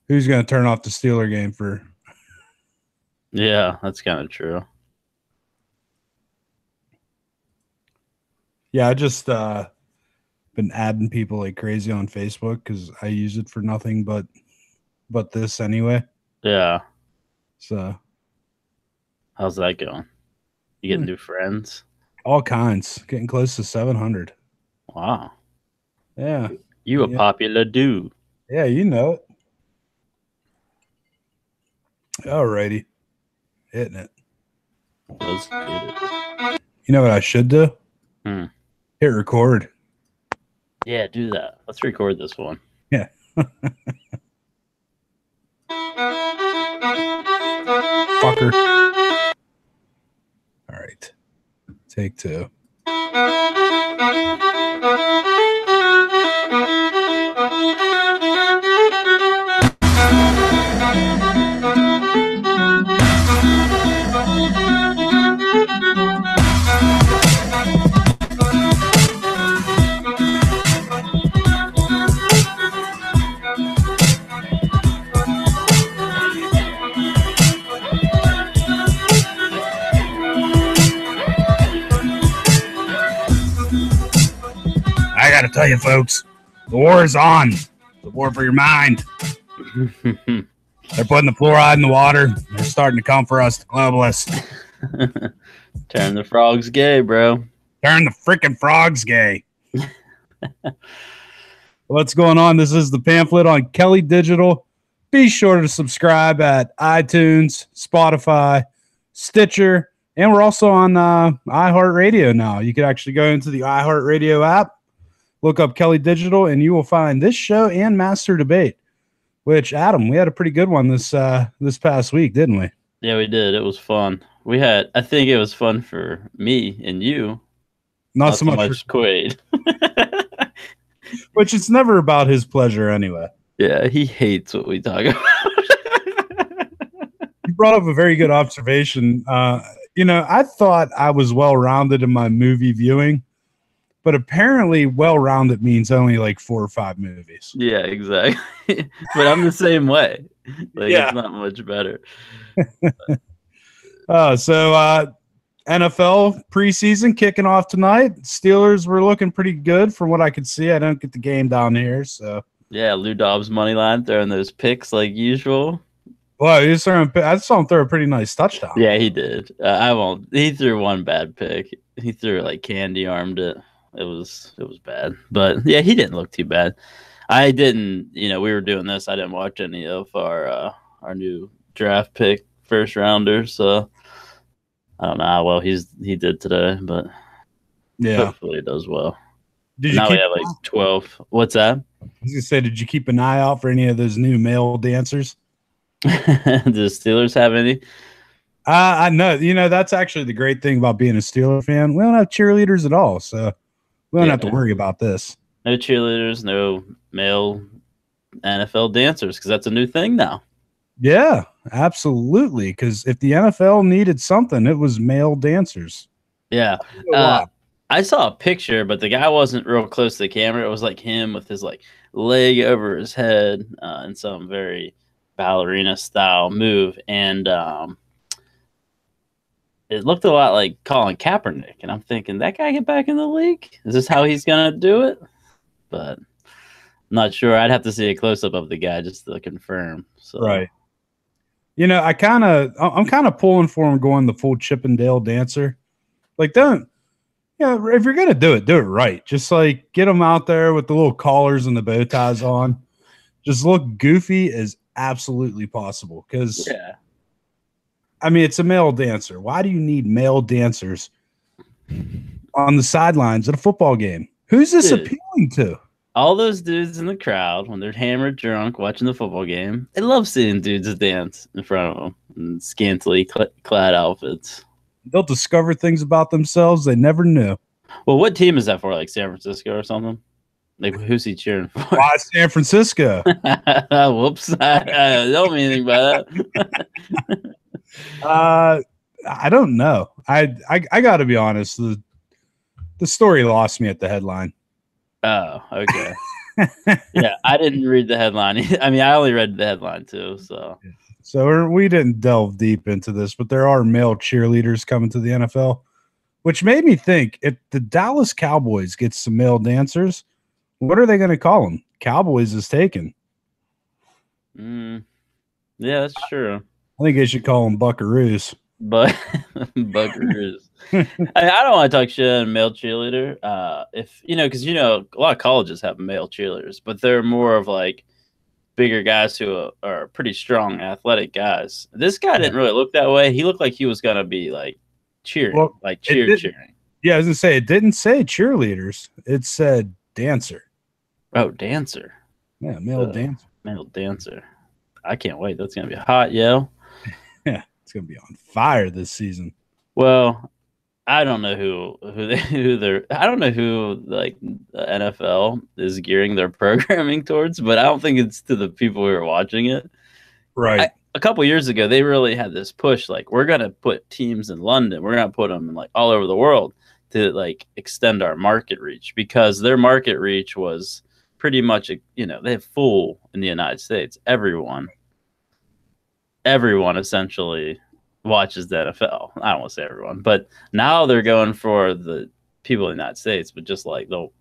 Who's going to turn off the Steeler game for? Yeah, that's kind of true. Yeah, I just been adding people like crazy on Facebook because I use it for nothing but this anyway. Yeah. So How's that going? You getting new friends? all kinds, getting close to 700. Wow. Yeah, You a yeah, popular dude. yeah. You know it. Alrighty, hitting it. Let's get it. You know what I should do? Hmm. Hit record. Yeah, do that. Let's record this one. Yeah. Fucker. All right. Take two. I got to tell you, folks, the war is on. The war for your mind. They're putting the fluoride in the water. They're starting to come for us, the globalists. Turn the frogs gay, bro. Turn the freaking frogs gay. What's going on? This is the Pamphlet on Kelly Digital. Be sure to subscribe at iTunes, Spotify, Stitcher, and we're also on iHeartRadio now. You could actually go into the iHeartRadio app, look up Kelly Digital, and you will find this show and Master Debate. Which, Adam, we had a pretty good one this past week, didn't we? Yeah, we did. It was fun. I think it was fun for me and you. Not so much for Quaid. Which it's never about his pleasure anyway. Yeah, he hates what we talk about. You brought up a very good observation. I thought I was well-rounded in my movie viewing, but apparently well-rounded means only like 4 or 5 movies. Yeah, exactly. But I'm the same way. It's not much better. So NFL preseason kicking off tonight. Steelers were looking pretty good from what I could see. I don't get the game down here, so yeah, Lou Dobbs money line throwing those picks like usual. Well, I saw him throw a pretty nice touchdown. Yeah, he did. I won't. He threw one bad pick. He threw like candy armed it. It was bad, but yeah, he didn't look too bad. I didn't. We were doing this. I didn't watch any of our new draft pick first rounder, so I don't know how well he did today, but yeah, hopefully he does well. We have like 12. What's that? I was gonna say, did you keep an eye out for any of those new male dancers? Do the Steelers have any? I know. That's actually the great thing about being a Steeler fan. We don't have cheerleaders at all, so we don't have to worry about this. No cheerleaders, no male NFL dancers, because that's a new thing now. Yeah, absolutely. Because if the NFL needed something, it was male dancers. Yeah. I saw a picture, but the guy wasn't real close to the camera. It was like him with his like leg over his head in some very ballerina style move, and it looked a lot like Colin Kaepernick. And I'm thinking, that guy get back in the league? Is this how he's gonna do it? But I'm not sure. I'd have to see a close up of the guy just to confirm. So. Right. I'm kind of pulling for him going the full Chippendale dancer. Like, don't. Yeah, if you're gonna do it right. Just like get them out there with the little collars and the bow ties on. Just look goofy as absolutely possible. Because it's a male dancer. Why do you need male dancers on the sidelines at a football game? Who's this appealing to? All those dudes in the crowd when they're hammered drunk watching the football game. They love seeing dudes dance in front of them in scantily clad outfits. They'll discover things about themselves they never knew. Well, what team is that for? Like San Francisco or something? Like, who's he cheering for? Why San Francisco? Whoops. I don't mean anything by that. I don't know. I got to be honest. The story lost me at the headline. Oh, okay. Yeah, I didn't read the headline. I mean, I only read the headline too. So we didn't delve deep into this, but there are male cheerleaders coming to the NFL, which made me think if the Dallas Cowboys get some male dancers, what are they going to call them? Cowboys is taken. Yeah, that's true. I think they should call them Buckaroos. But Buckaroos. I don't want to talk shit on male cheerleader. If because a lot of colleges have male cheerleaders, but they're more of like bigger guys who are pretty strong, athletic guys. This guy didn't really look that way. He looked like he was gonna be like cheering, cheering. Yeah, I was gonna say it didn't say cheerleaders. It said dancer. Oh, dancer. Yeah, male dancer. Male dancer. I can't wait. That's gonna be hot, yo. Yeah, it's gonna be on fire this season. Well, I don't know who I don't know who like the NFL is gearing their programming towards, but I don't think it's to the people who are watching it. Right. A couple years ago, they really had this push, like we're gonna put teams in London, we're gonna put them in like all over the world to like extend our market reach, because their market reach was pretty much they have full in the United States. Everyone essentially watches the NFL. I don't want to say everyone, but now they're going for the people in the United States, but just like they'll,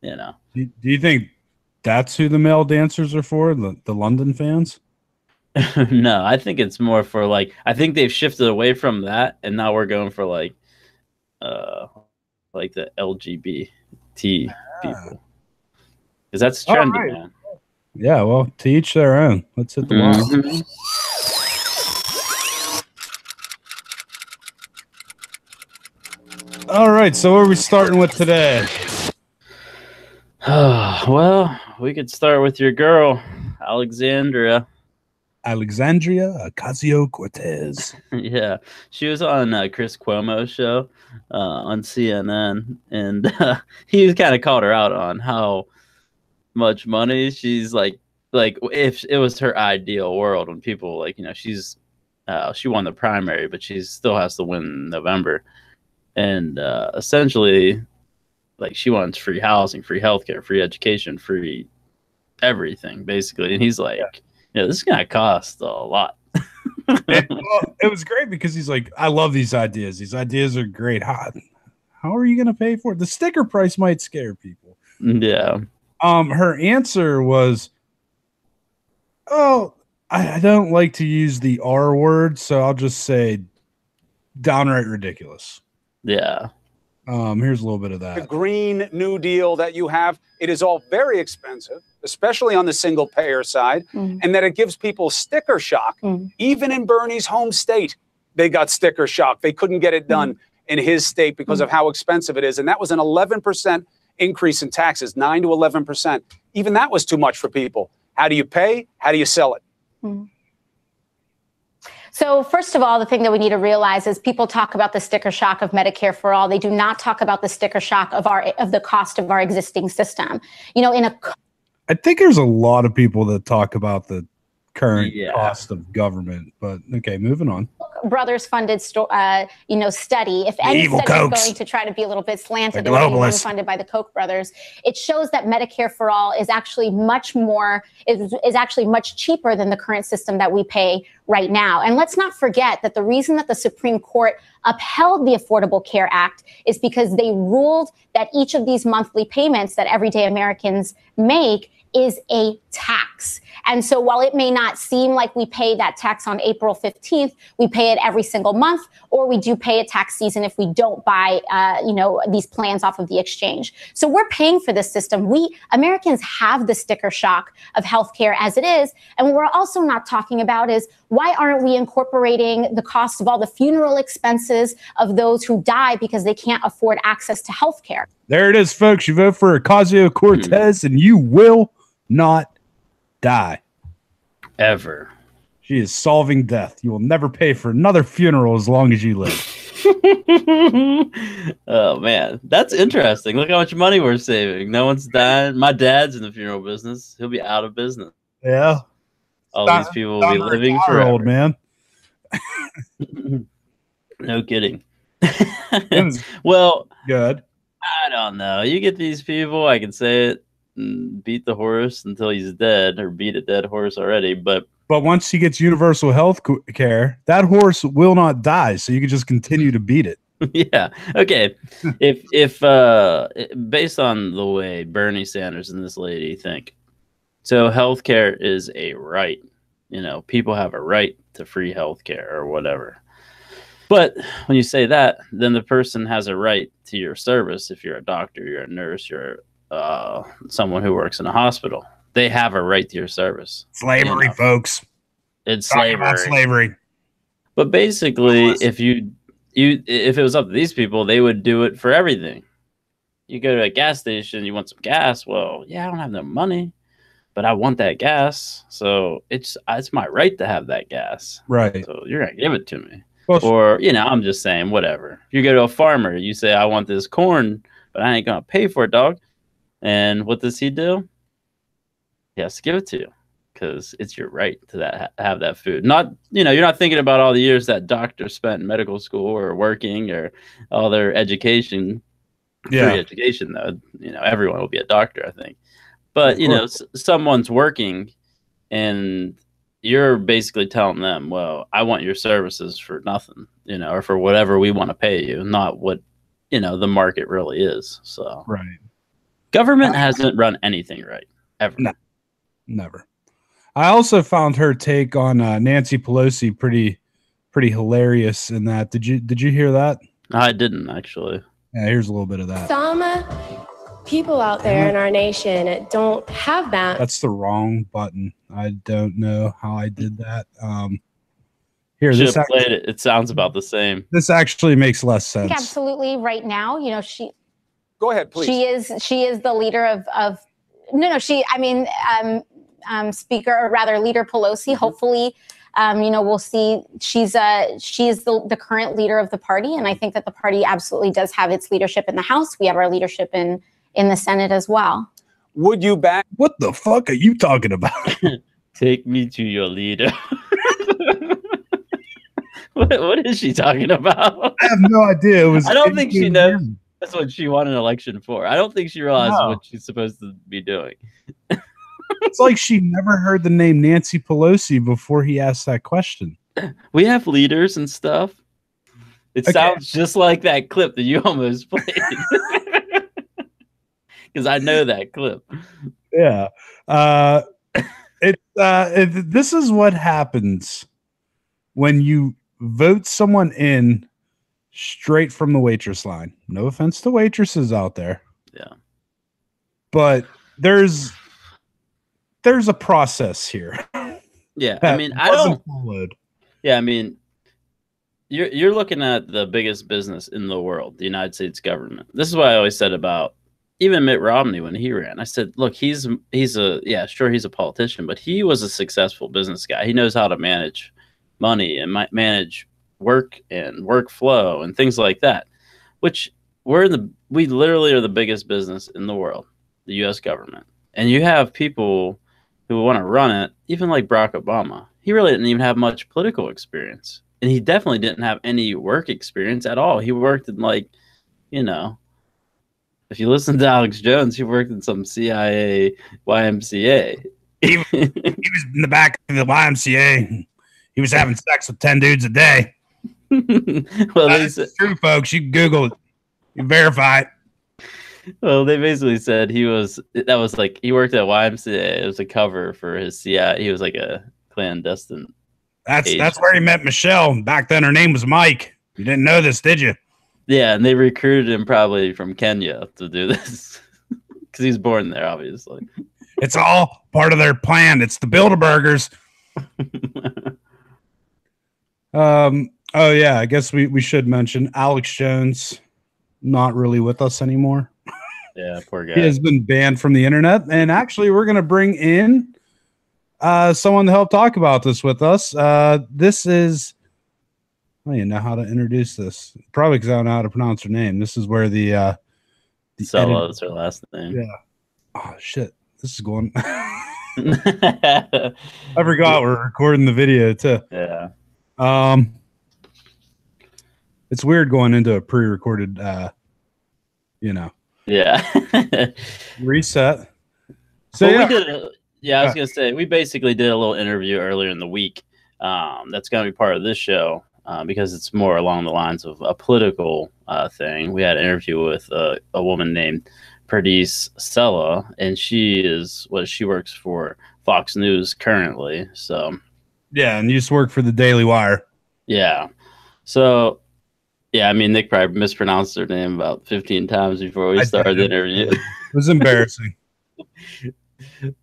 Do you think that's who the male dancers are for? The London fans? No, I think it's more for like, I think they've shifted away from that, and now we're going for like the LGBT people, because that's trendy, right, man. Yeah, well, to each their own. Let's hit the line. All right, so what are we starting with today? Well, we could start with your girl, Alexandria Ocasio-Cortez. Yeah, she was on Chris Cuomo's show on CNN, and he kind of called her out on how much money she's like if it was her ideal world, when people she's she won the primary, but she still has to win in November. And essentially, like, she wants free housing, free healthcare, free education, free everything, basically. And he's like, this is going to cost a lot. It was great because he's like, I love these ideas. These ideas are great. How are you going to pay for it? The sticker price might scare people. Yeah. Her answer was, I don't like to use the R word, so I'll just say downright ridiculous. Yeah. Here's a little bit of that. The Green New Deal that you have, it is all very expensive, especially on the single payer side, and that it gives people sticker shock. Even in Bernie's home state, they got sticker shock. They couldn't get it done in his state because of how expensive it is. And that was an 11% increase in taxes, 9 to 11%. Even that was too much for people. How do you pay? How do you sell it? So first of all, the thing that we need to realize is people talk about the sticker shock of Medicare for all. They do not talk about the sticker shock of the cost of our existing system. I think there's a lot of people that talk about the current cost of government, but okay, moving on. Brothers funded study. If any study is going to try to be a little bit slanted, it will be funded by the Koch brothers. It shows that Medicare for all is actually much cheaper than the current system that we pay right now. And let's not forget that the reason that the Supreme Court upheld the Affordable Care Act is because they ruled that each of these monthly payments that everyday Americans make is a tax. And so while it may not seem like we pay that tax on April 15th, we pay it every single month, or we do pay a tax season if we don't buy, these plans off of the exchange. So we're paying for this system. We Americans have the sticker shock of healthcare as it is. And what we're also not talking about is, why aren't we incorporating the cost of all the funeral expenses of those who die because they can't afford access to healthcare? There it is, folks. You vote for Ocasio-Cortez and you will not die. Ever. She is solving death. You will never pay for another funeral as long as you live. Oh, man. That's interesting. Look how much money we're saving. No one's dying. My dad's in the funeral business. He'll be out of business. Yeah. All these people will be living forever. Old man. No kidding. Well, good. I don't know. You get these people, I can say it, and beat the horse until he's dead, or beat a dead horse already. But once he gets universal health care, that horse will not die. So you can just continue to beat it. yeah. Okay. if based on the way Bernie Sanders and this lady think, so healthcare is a right. You know, people have a right to free healthcare or whatever. But when you say that, then the person has a right to your service. If you're a doctor, you're a nurse, you're someone who works in a hospital, they have a right to your service. Slavery, you know? Folks. It's slavery. About slavery. But basically, if it was up to these people, they would do it for everything. You go to a gas station, you want some gas. Well, yeah, I don't have no money, but I want that gas. So it's my right to have that gas. Right. So you're going to give it to me. Well, or, you know, I'm just saying, whatever. You go to a farmer, you say, I want this corn, but I ain't going to pay for it, dog. And what does he do? He has to give it to you because it's your right to have that food. Not, you know, you're not thinking about all the years that doctors spent in medical school or working or all their education. Free education, though. You know, everyone will be a doctor, I think. But, you know, someone's working and you're basically telling them, well, I want your services for nothing, you know, or for whatever we want to pay you, not what, you know, the market really is. So, right. Government hasn't run anything right, ever. No, never. I also found her take on Nancy Pelosi pretty hilarious in that. Did you hear that? I didn't, actually. Yeah, here's a little bit of that. Some people out there in our nation don't have that. That's the wrong button. I don't know how I did that. Here, this played it. It sounds about the same. This actually makes less sense. Absolutely. Right now, you know, she. Go ahead, please. She is the leader of. Speaker, or rather, Leader Pelosi. Mm-hmm. Hopefully, you know, we'll see. She is the current leader of the party, and I think that the party absolutely does have its leadership in the House. We have our leadership in the Senate as well. Would you back? What the fuck are you talking about? Take me to your leader. What is she talking about? I have no idea. I don't think she knows that's what she won an election for. I don't think she realized what she's supposed to be doing. It's like she never heard the name Nancy Pelosi before he asked that question. We have leaders and stuff. It sounds just like that clip that you almost played. Because I know that clip. Yeah. This is what happens when you vote someone in straight from the waitress line. No offense to waitresses out there. Yeah. But there's a process here. Yeah. I mean, I don't followed. Yeah, I mean, you're looking at the biggest business in the world, the United States government. This is what I always said about even Mitt Romney when he ran. I said, look, he's a politician, but he was a successful business guy. He knows how to manage money and manage work and workflow and things like that, which we literally are the biggest business in the world, the U.S. government. And you have people who want to run it, even like Barack Obama. He really didn't even have much political experience. And he definitely didn't have any work experience at all. He worked in, like, you know, if you listen to Alex Jones, he worked in some CIA, YMCA. He was in the back of the YMCA. He was having sex with 10 dudes a day. Well, that's true, folks. You can Google it. You can verify it. Well, they basically said he worked at YMCA. It was a cover for his CIA. He was like a clandestine. That's where he met Michelle. Back then, her name was Mike. You didn't know this, did you? Yeah, and they recruited him probably from Kenya to do this because he's born there, obviously. It's all part of their plan. It's the Bilderbergers. Oh yeah, I guess we should mention Alex Jones, not really with us anymore. Yeah, poor guy. He has been banned from the internet, and actually, we're gonna bring in someone to help talk about this with us. This is, I don't even know how to introduce this. Probably because I don't know how to pronounce her name. This is where the Solo is her last name. Yeah. Oh shit, this is going. I forgot we're recording the video too. Yeah. It's weird going into a pre-recorded, Yeah. Reset. So well, yeah, I was gonna say we basically did a little interview earlier in the week. That's gonna be part of this show because it's more along the lines of a political thing. We had an interview with a woman named Perdice Sella, and she works for Fox News currently. So yeah, and you used to work for the Daily Wire. yeah, so yeah, I mean Nick probably mispronounced her name about 15 times before we started the interview. It was embarrassing.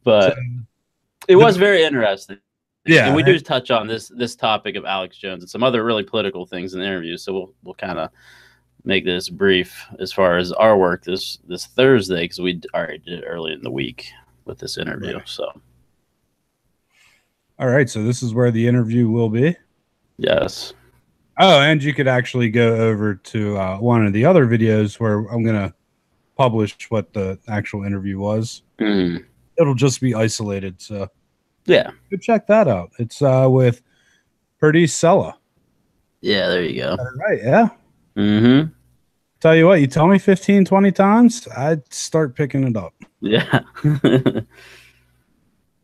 But it was very interesting. Yeah, and we do touch on this topic of Alex Jones and some other really political things in the interview. So we'll kind of make this brief as far as our work this Thursday, because we already did it early in the week with this interview. Right. So all right, so this is where the interview will be. yes. Oh, and you could actually go over to one of the other videos where I'm gonna publish what the actual interview was. It'll just be isolated, so Yeah. go check that out. It's with Perdice Sella. Yeah, there you go. All right, yeah. Mm-hmm. Tell you what, you tell me 15, 20 times, I'd start picking it up. Yeah.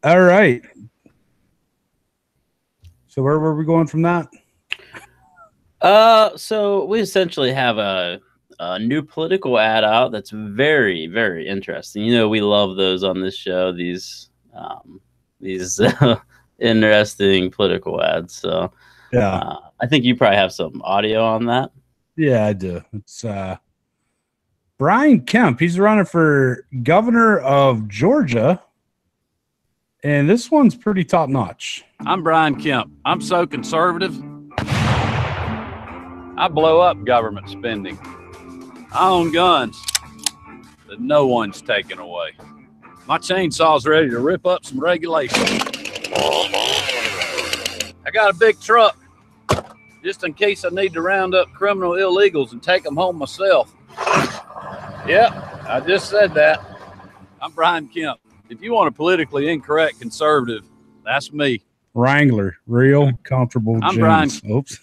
All right. So where were we going from that? So we essentially have a new political ad out that's very, very interesting. You know, we love those on this show. These interesting political ads. So Yeah. I think you probably have some audio on that. Yeah, I do. It's Brian Kemp. He's running for governor of Georgia. And this one's pretty top notch. I'm Brian Kemp. I'm so conservative. I blow up government spending. I own guns that no one's taking away. My chainsaw's ready to rip up some regulations. I got a big truck just in case I need to round up criminal illegals and take them home myself. Yep, I just said that. I'm Brian Kemp. If you want a politically incorrect conservative, that's me. Wrangler, real comfortable. I'm jeans. Brian. Oops.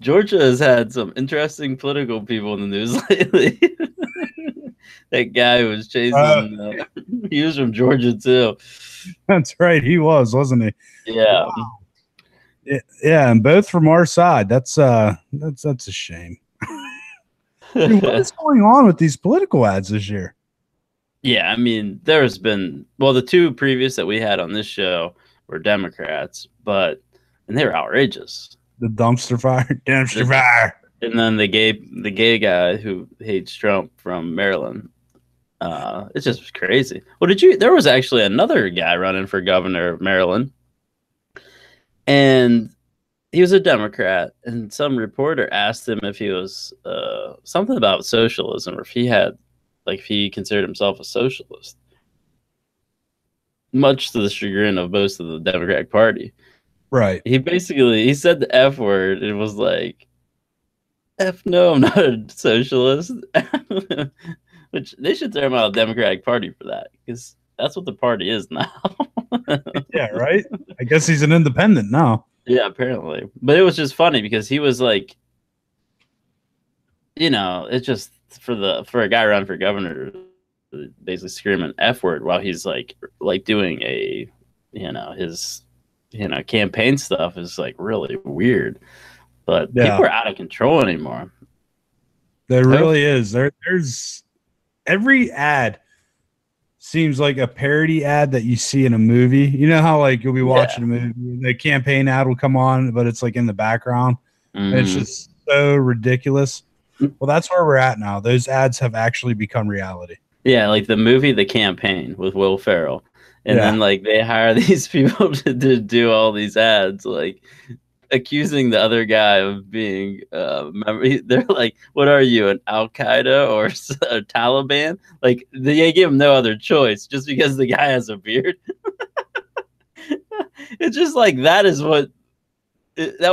Georgia has had some interesting political people in the news lately. That guy who was chasing, he was from Georgia too. That's right. He was, wasn't he? Yeah. Wow. Yeah, and both from our side. That's a shame. Dude, what is going on with these political ads this year? Yeah, I mean, there's been the two previous that we had on this show were Democrats, and they were outrageous. The dumpster fire, fire. And then the gay guy who hates Trump from Maryland. It's just crazy. Well, there was actually another guy running for governor of Maryland, and he was a Democrat, and some reporter asked him if he was something about socialism, or if he considered himself a socialist, much to the chagrin of most of the Democratic Party. Right. He said the F word. It was like, F no, I'm not a socialist. Which they should throw him out of the Democratic Party for that, because that's what the party is now. Yeah, right? I guess he's an independent now. Yeah, apparently. But it was just funny because he was like, it's just for a guy running for governor to basically scream an F word while he's like doing his campaign stuff is like really weird. But people are out of control anymore. There really is. There's every ad seems like a parody ad that you see in a movie. You know how like you'll be watching a movie, the campaign ad will come on, but it's like in the background. And it's just so ridiculous. Well, that's where we're at now. Those ads have actually become reality. Yeah, like the movie The Campaign with Will Ferrell. And then like they hire these people to do all these ads, like accusing the other guy of being they're like, what are you, an Al-Qaeda or a Taliban? Like they give him no other choice just because the guy has a beard. It's just like that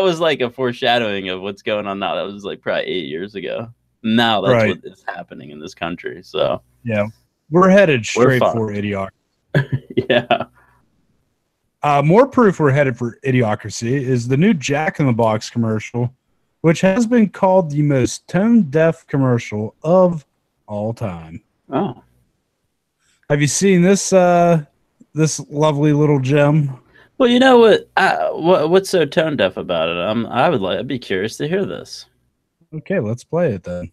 was like a foreshadowing of what's going on now. That was like probably 8 years ago. Now that's what is happening in this country. So yeah, we're headed straight for idiocracy. Yeah. More proof we're headed for idiocracy is the new Jack in the Box commercial, which has been called the most tone-deaf commercial of all time. Oh. Have you seen this this lovely little gem? Well, you know what's so tone deaf about it? I'd be curious to hear this. Okay, let's play it then.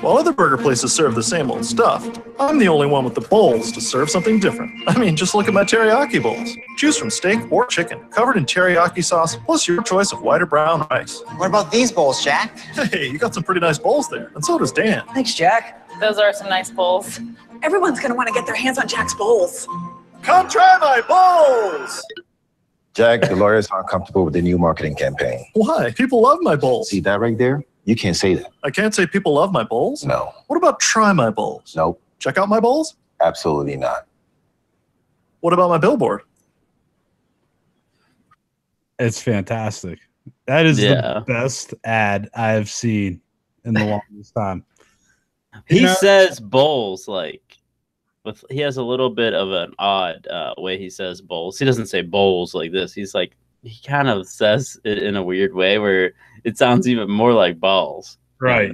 While other burger places serve the same old stuff, I'm the only one with the bowls to serve something different. I mean, just look at my teriyaki bowls. Choose from steak or chicken, covered in teriyaki sauce, plus your choice of white or brown rice. What about these bowls, Jack? Hey, you got some pretty nice bowls there, and so does Dan. Thanks, Jack. Those are some nice bowls. Everyone's going to want to get their hands on Jack's bowls. Come try my bowls! Jack, the lawyers aren't comfortable with the new marketing campaign. Why? People love my bowls. See that right there? You can't say that. I can't say people love my bowls? No. What about try my bowls? Nope. Check out my bowls? Absolutely not. What about my billboard? It's fantastic. That is the best ad I have seen in the longest time. He says bowls like he has a little bit of an odd way he says bowls. He doesn't say bowls like this. He's like he kind of says it in a weird way where it sounds even more like balls. Right.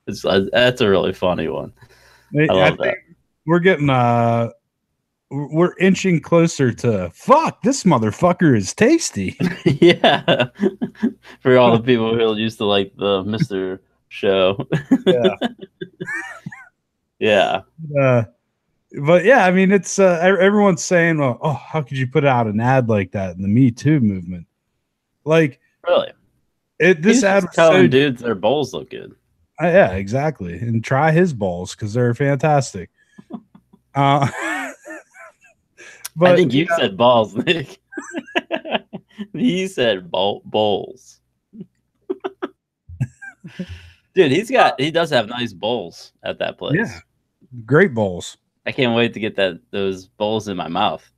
That's a really funny one. I love that. We're getting we're inching closer to fuck. This motherfucker is tasty. Yeah. For all the people who used to like the Mr. Show. Yeah. Yeah. But yeah, I mean, it's everyone's saying, well, oh, how could you put out an ad like that in the Me Too movement? Like, really? This ad was telling dudes their bowls look good. Yeah, exactly. And try his balls because they're fantastic. But I think you said balls, Nick. He said bowls. Dude, he does have nice bowls at that place. Yeah, great bowls. I can't wait to get those bowls in my mouth.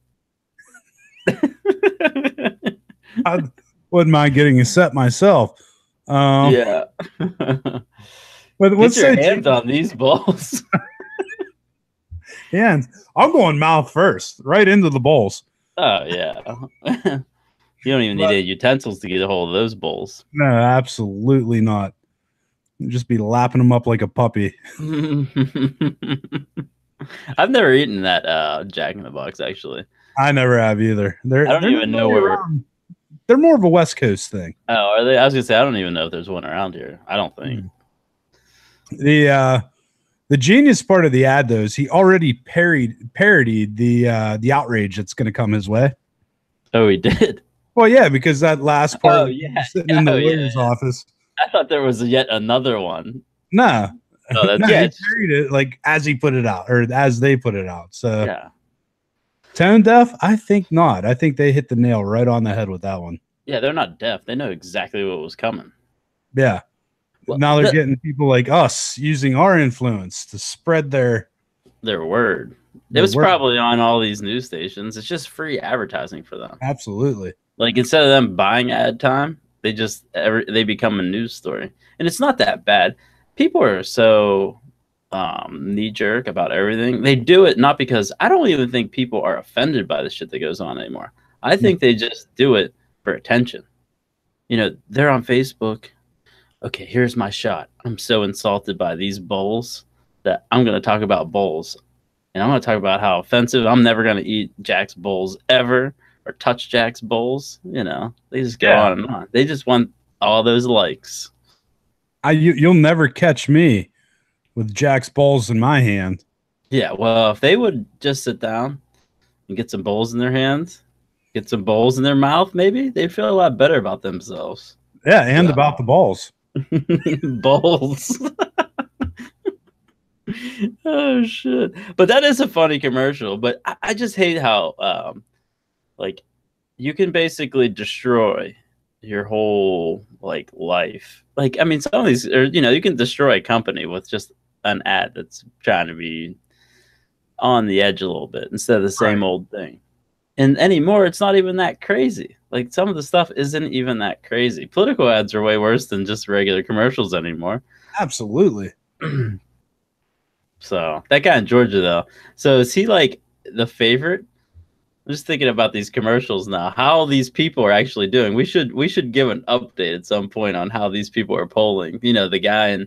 I wouldn't mind getting a set myself. Yeah. But let's get your hands on these bowls. Yeah, I'm going mouth first, right into the bowls. Oh yeah. You don't even need any utensils to get a hold of those bowls. No, absolutely not. You'd just be lapping them up like a puppy. I've never eaten that Jack in the Box, actually. I never have either. I don't even know where. They're more of a West Coast thing. Oh, are they? I was gonna say I don't even know if there's one around here. I don't think. The genius part of the ad, though, is he already parodied the outrage that's going to come his way. Oh, he did. Well, yeah, because that last part. Oh yeah, sitting in the lawyer's office. I thought there was yet another one. No. Oh, that's no, he parodied it like as he put it out, or as they put it out. So yeah. Tone deaf? I think not. I think they hit the nail right on the head with that one. Yeah, they're not deaf. They know exactly what was coming. Yeah. Well, now they're getting people like us using our influence to spread their word. It was probably on all these news stations. It's just free advertising for them. Absolutely. Like instead of them buying ad time, they become a news story. And it's not that bad. People are so knee jerk about everything. They do it not because I don't even think people are offended by the shit that goes on anymore. I think they just do it for attention. You know, they're on Facebook. Okay, here's my shot. I'm so insulted by these bowls that I'm going to talk about bowls. And I'm going to talk about how offensive. I'm never going to eat Jack's bowls ever or touch Jack's bowls. You know, they just go on and on. They just want all those likes. You'll never catch me with Jack's bowls in my hand. Yeah, well, if they would just sit down and get some bowls in their hands, get some bowls in their mouth, maybe they'd feel a lot better about themselves. Yeah, and about the balls. Bowls. Oh shit! But that is a funny commercial. But I just hate how like you can basically destroy your whole like life. Like I mean, some of these, or you know, you can destroy a company with just an ad that's trying to be on the edge a little bit instead of the same old thing. And anymore, it's not even that crazy. Like some of the stuff isn't even that crazy. Political ads are way worse than just regular commercials anymore. Absolutely. So that guy in Georgia, though. So is he like the favorite? I'm just thinking about these commercials now. How these people are actually doing. We should give an update at some point on how these people are polling. You know, the guy in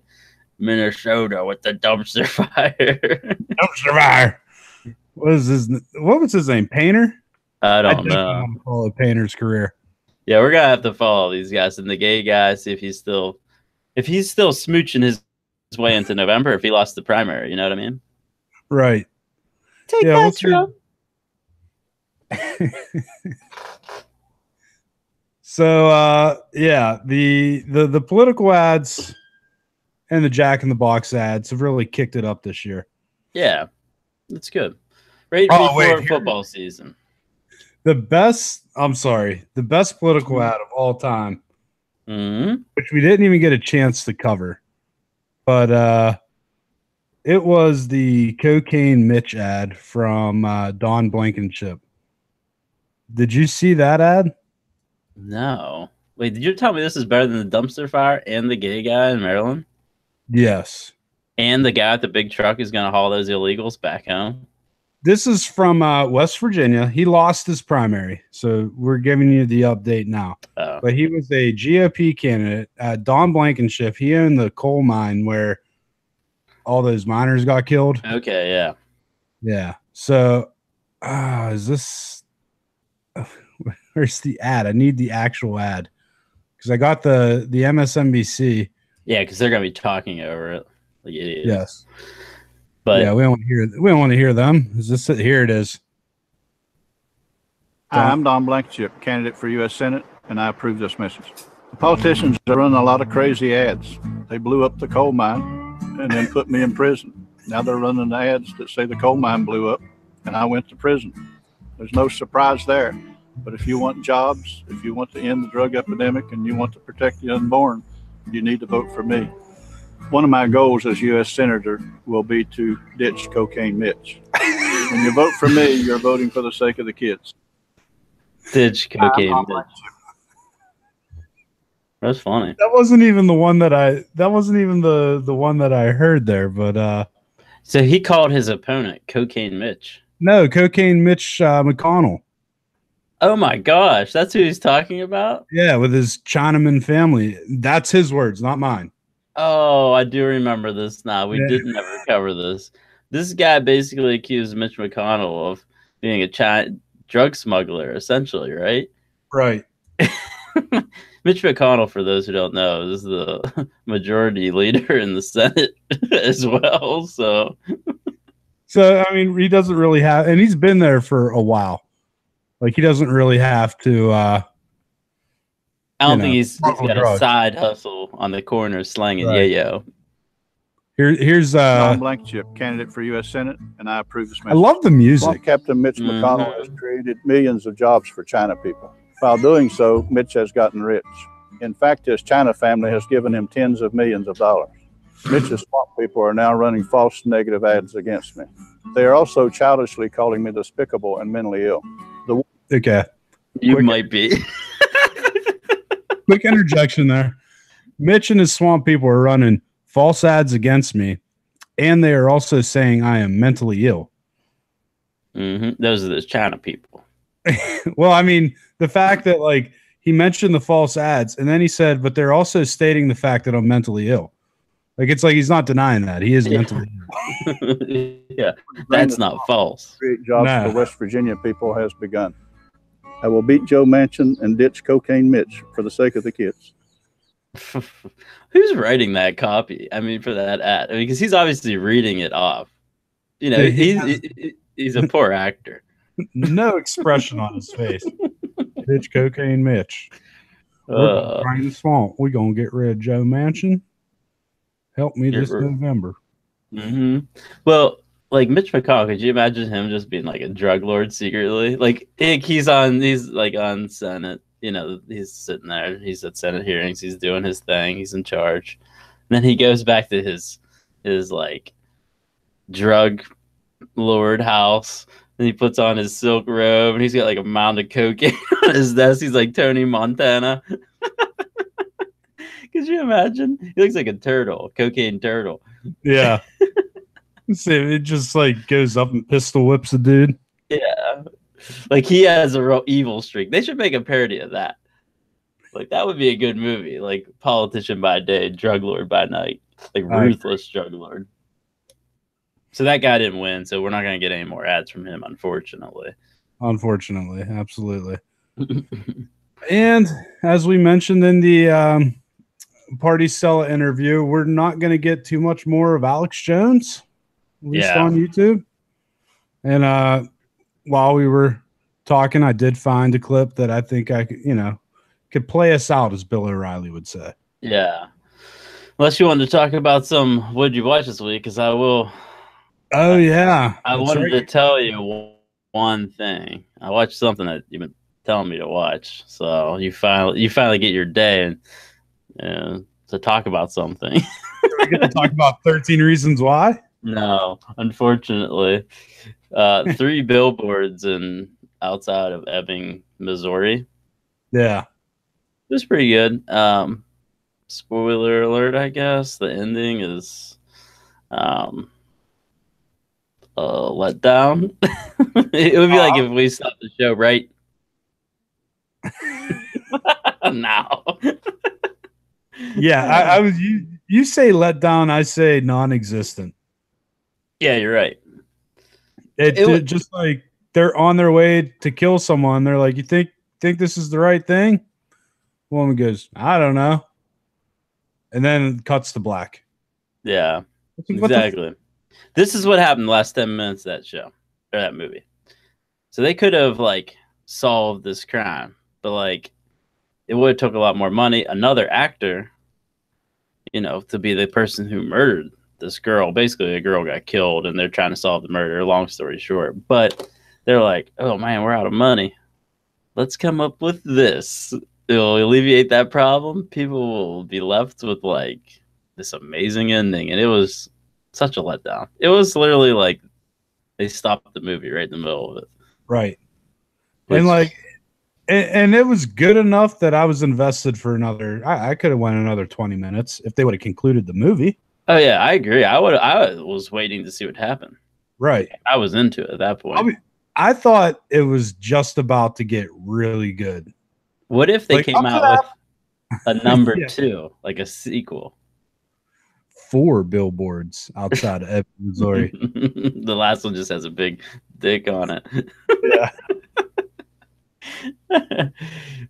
Minnesota with the dumpster fire. Dumpster fire. What was his name? Painter? I don't definitely know. want to follow Painter's career. Yeah, we're gonna have to follow these guys and the gay guy, see if he's still smooching his way into November if he lost the primary. You know what I mean? Right. Take Yeah, that, Trump. So yeah, the political ads and the Jack in the Box ads have really kicked it up this year. Yeah, that's good. Right before football season. The best political ad of all time, which we didn't even get a chance to cover, but it was the Cocaine Mitch ad from Don Blankenship. Did you see that ad? No. Wait, did you tell me this is better than the dumpster fire and the gay guy in Maryland? Yes. And the guy with the big truck is going to haul those illegals back home? This is from West Virginia. He lost his primary, so we're giving you the update now. Oh. But he was a GOP candidate. Don Blankenship, he owned the coal mine where all those miners got killed. Okay, yeah. Yeah. So, is this... Where's the ad? I need the actual ad because I got the MSNBC. Yeah, because they're going to be talking over it like idiots. Yes. But yeah, we don't want to hear them. Is this it? Here it is. Hi, I'm Don Blankenship, candidate for U.S. Senate, and I approve this message. The politicians are running a lot of crazy ads. They blew up the coal mine and then put me in prison. Now they're running ads that say the coal mine blew up and I went to prison. There's no surprise there. But if you want jobs, if you want to end the drug epidemic, and you want to protect the unborn, you need to vote for me. One of my goals as U.S. Senator will be to ditch Cocaine Mitch. When you vote for me, you're voting for the sake of the kids. Ditch Cocaine Mitch. That's funny. That wasn't even the one that I. That wasn't even the one that I heard there. But so he called his opponent Cocaine Mitch. No, Cocaine Mitch McConnell. Oh my gosh, that's who he's talking about? Yeah, with his Chinaman family. That's his words, not mine. Oh, I do remember this now. We didn't ever cover this. This guy basically accused Mitch McConnell of being a drug smuggler, essentially, right? Right. Mitch McConnell, for those who don't know, is the majority leader in the Senate as well. So I mean, he doesn't really have, and he's been there for a while. Like, he doesn't really have to. I don't think he's got a side hustle on the corner slanging yayo. Here's Don Blankenship, candidate for U.S. Senate, and I approve this message. I love the music. Swamp Captain Mitch McConnell has created millions of jobs for China people. While doing so, Mitch has gotten rich. In fact, his China family has given him tens of millions of dollars. Mitch's swamp people are now running false negative ads against me. They are also childishly calling me despicable and mentally ill. Okay. You might be. Quick interjection there. Mitch and his swamp people are running false ads against me, and they are also saying I am mentally ill. Those are the China people. Well, I mean, the fact that, like, he mentioned the false ads, and then he said, but they're also stating the fact that I'm mentally ill. Like, it's like he's not denying that. He is mentally ill. Yeah, that's not false. Create jobs for West Virginia people has begun. I will beat Joe Manchin and ditch Cocaine Mitch for the sake of the kids. Who's writing that copy? I mean, for that ad, I mean, because he's obviously reading it off. You know, he's a poor actor. No expression on his face. Ditch Cocaine Mitch. We're going to the swamp. We're gonna get rid of Joe Manchin. Help me this November. Well, like Mitch McConnell, could you imagine him just being like a drug lord secretly? Like he's like on Senate, you know, he's sitting there, he's at Senate hearings, he's doing his thing, he's in charge. And then he goes back to his like drug lord house, and he puts on his silk robe, and he's got like a mound of cocaine on his desk. He's like Tony Montana. Could you imagine? He looks like a turtle, cocaine turtle. Yeah. See, it just like goes up and pistol whips a dude. Yeah. Like he has a real evil streak. They should make a parody of that. Like that would be a good movie. Like politician by day, drug lord by night. Like ruthless drug lord. So that guy didn't win, so we're not going to get any more ads from him, unfortunately. Unfortunately, absolutely. And as we mentioned in the Party Sell interview, we're not going to get too much more of Alex Jones, at least on YouTube. And while we were talking, I did find a clip that I think I could play us out, as Bill O'Reilly would say. Yeah. Unless you wanted to talk about some What'd You Watch this week, because I will. Oh, yeah. I wanted to tell you one thing. I watched something that you've been telling me to watch. So you finally get your day and to talk about something. We get to talk about 13 Reasons Why? No, unfortunately. 3 billboards outside of Ebbing, Missouri. Yeah. It was pretty good. Spoiler alert, I guess. The ending is let down. It would be like if we stopped the show right now. Yeah, I was you say let down, I say non-existent. Yeah, you're right. It just like they're on their way to kill someone. They're like, you think this is the right thing? Woman goes, I don't know. And then it cuts to black. Yeah, exactly. This is what happened the last 10 minutes of that show or that movie. So they could have like solved this crime, but like it would have took a lot more money. Another actor, to be the person who murdered this girl. Basically, a girl got killed, and they're trying to solve the murder. Long story short, but they're like, "Oh man, we're out of money. Let's come up with this. It'll alleviate that problem. People will be left with like this amazing ending." And it was such a letdown. It was literally like they stopped the movie right in the middle of it. Right. And it was good enough that I was invested for another. I could have went another 20 minutes if they would have concluded the movie. Oh yeah, I agree. I was waiting to see what happened. Right. I was into it at that point. I thought it was just about to get really good. What if they came out with a number 2, like a sequel? 4 billboards outside of Ebbing, Missouri. The last one just has a big dick on it. Yeah.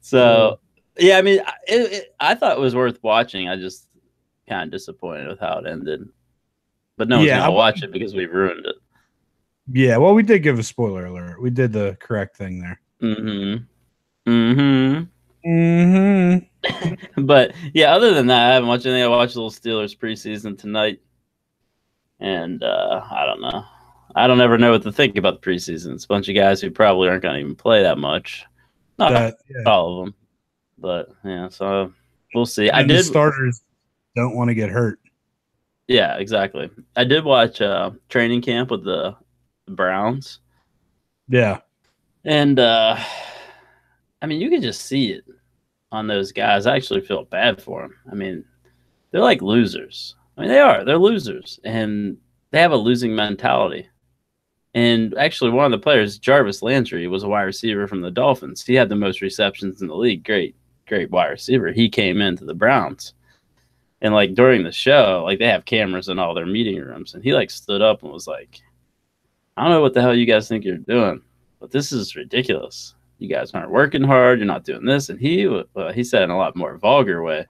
So, yeah, I mean, I thought it was worth watching. I just kind of disappointed with how it ended. But no one's going to watch it because we ruined it. Yeah, well, we did give a spoiler alert. We did the correct thing there. But, yeah, other than that, I haven't watched anything. I watched the Steelers preseason tonight. And I don't know. I don't ever know what to think about the preseason. It's a bunch of guys who probably aren't going to even play that much. Not all of them. But, yeah, so we'll see. And the starters don't want to get hurt. Yeah, exactly. I did watch training camp with the Browns. Yeah. And, I mean, you can just see it on those guys. I actually feel bad for them. I mean, they're like losers. I mean, they are. They're losers. And they have a losing mentality. And actually, one of the players, Jarvis Landry, was a wide receiver from the Dolphins. He had the most receptions in the league. Great wide receiver. He came into the Browns. And, like, during the show, like, they have cameras in all their meeting rooms. And he, like, stood up and was like, I don't know what the hell you guys think you're doing, but this is ridiculous. You guys aren't working hard. You're not doing this. And he said in a lot more vulgar way,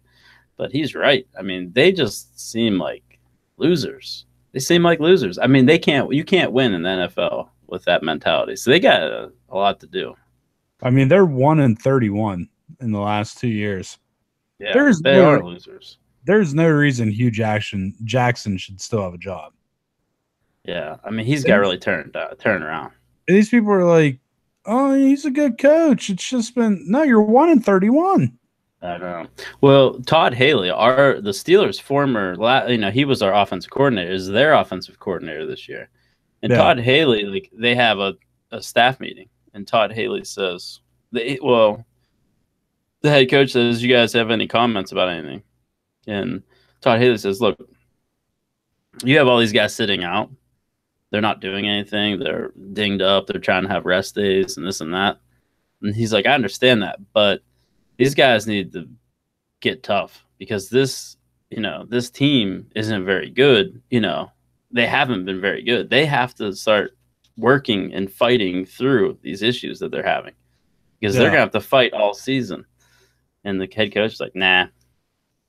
but he's right. I mean, they just seem like losers. They seem like losers. I mean, you can't win in the NFL with that mentality. So they got a lot to do. I mean, they're 1-31 in the last 2 years. Yeah, they are losers. There's no reason Hugh Jackson should still have a job. Yeah, I mean, he's got to really turn around. These people are like, oh, he's a good coach. It's just been you're 1-31. I know. Well, Todd Haley, the Steelers' former, he was our offensive coordinator. Is their offensive coordinator this year, and Todd Haley, like they have a staff meeting, and Todd Haley says, the head coach says, you guys have any comments about anything? And Todd Haley says, look, you have all these guys sitting out. They're not doing anything. They're dinged up. They're trying to have rest days and this and that. And he's like, I understand that, but these guys need to get tough because this team isn't very good, they haven't been very good. They have to start working and fighting through these issues that they're having, because they're going to have to fight all season. And the head coach is like, nah,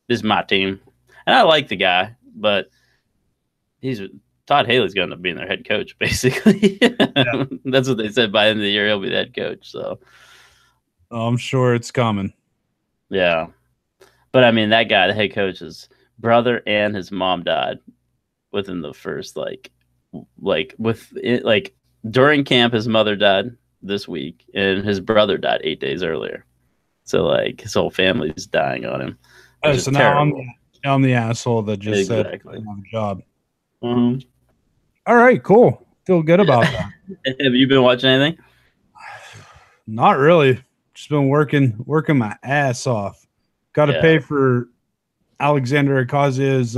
this is my team. And I like the guy, but Todd Haley's going to be their head coach, basically. Yeah. That's what they said. By the end of the year, he'll be the head coach. So I'm sure it's coming. Yeah. But I mean, that guy, the head coach, his brother and his mom died within the first, during camp, his mother died this week, and his brother died 8 days earlier. So, like, his whole family's dying on him. Oh, so now I'm the asshole that just said I don't have a job. Mm-hmm. All right, cool. Feel good about that. Have you been watching anything? Not really. Just been working my ass off. Got to pay for Alexander Ocasio's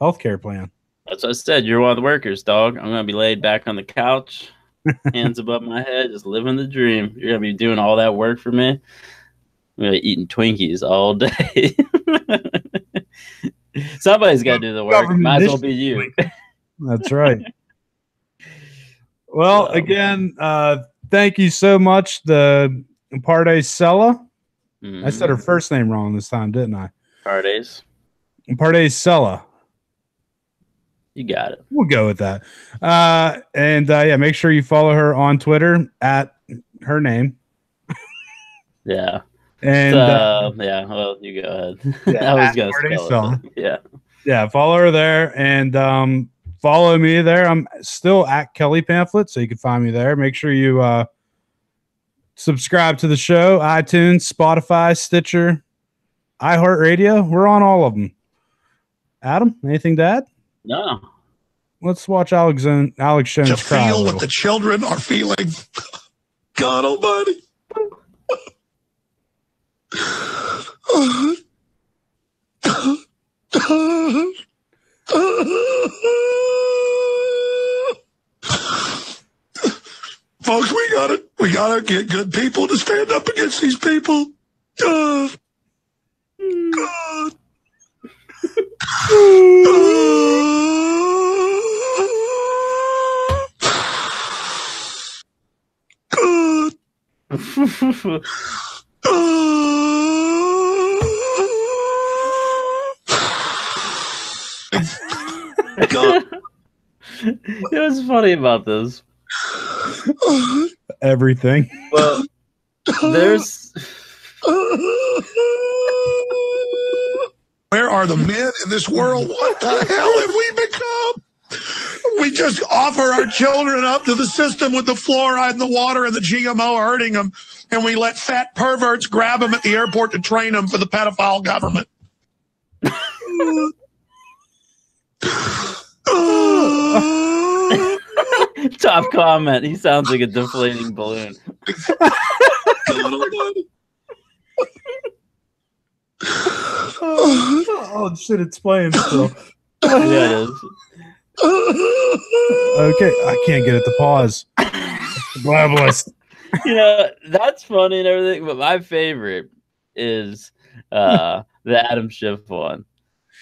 healthcare plan. That's what I said. You're one of the workers, dog. I'm gonna be laid back on the couch, hands above my head, just living the dream. You're gonna be doing all that work for me. I'm gonna be eating Twinkies all day. Somebody's got to do the work. Might as well be you. That's right. Well, again, thank you so much, the Pardes Sella. I said her first name wrong this time, didn't I? Pardes Sella. You got it. We'll go with that. Yeah, make sure you follow her on Twitter at her name. Yeah. And yeah, well, you go ahead. Yeah, I was gonna spell it. Yeah. Yeah, follow her there and follow me there. I'm still at Kelly Pamphlet, so you can find me there. Make sure you subscribe to the show, iTunes, Spotify, Stitcher, iHeartRadio. We're on all of them. Adam, anything to add? No. Let's watch Alex Jones to cry. Feel what the children are feeling. God Almighty. Folks, we gotta get good people to stand up against these people. God. God. It was funny about this. Everything. Well, there's. Where are the men in this world? What the hell have we become? We just offer our children up to the system with the fluoride in the water and the GMO hurting them, and we let fat perverts grab them at the airport to train them for the pedophile government. Top comment. He sounds like a deflating balloon. Oh shit, it's playing still. Yeah, it is. Okay, I can't get it to pause. Blabbless. You know, that's funny and everything, but my favorite is the Adam Schiff one.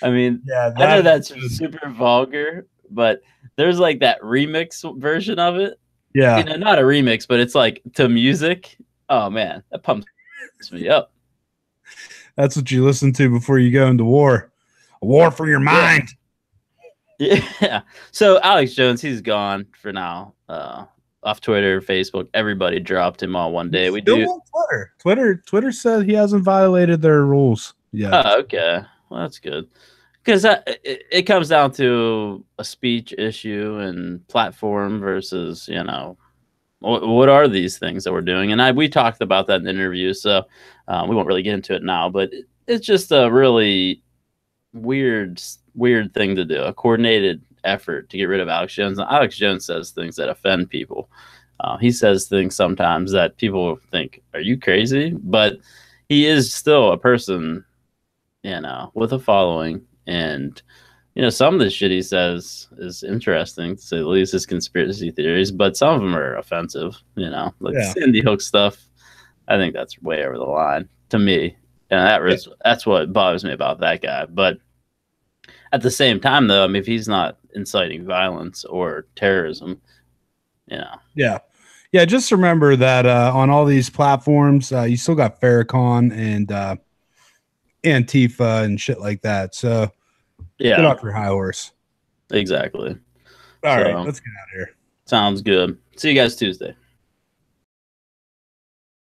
I mean, yeah, I know that's super vulgar, but there's like that remix version of it. Yeah. You know, not a remix, but it's like to music. Oh man, that pumps me up. That's what you listen to before you go into war. A war for your mind. Yeah. So Alex Jones, he's gone for now. Off Twitter, Facebook, everybody dropped him all one day. We Still do. On Twitter said he hasn't violated their rules yet. Oh, okay. Well, that's good. Because it comes down to a speech issue and platform versus, you know, what are these things that we're doing? And we talked about that in the interview, so we won't really get into it now. But it's just a really weird thing to do, a coordinated effort to get rid of Alex Jones. And Alex Jones says things that offend people. He says things sometimes that people think, are you crazy? But he is still a person, you know, with a following. And, you know, some of the shit he says is interesting, to say the least, his conspiracy theories, but some of them are offensive, you know, like Sandy Hook stuff. I think that's way over the line to me. And that's what bothers me about that guy. But at the same time, though, I mean, if he's not inciting violence or terrorism, Yeah. Just remember that on all these platforms, you still got Farrakhan and Antifa and shit like that. So get off your high horse. Exactly. All right, let's get out of here. Sounds good. See you guys Tuesday.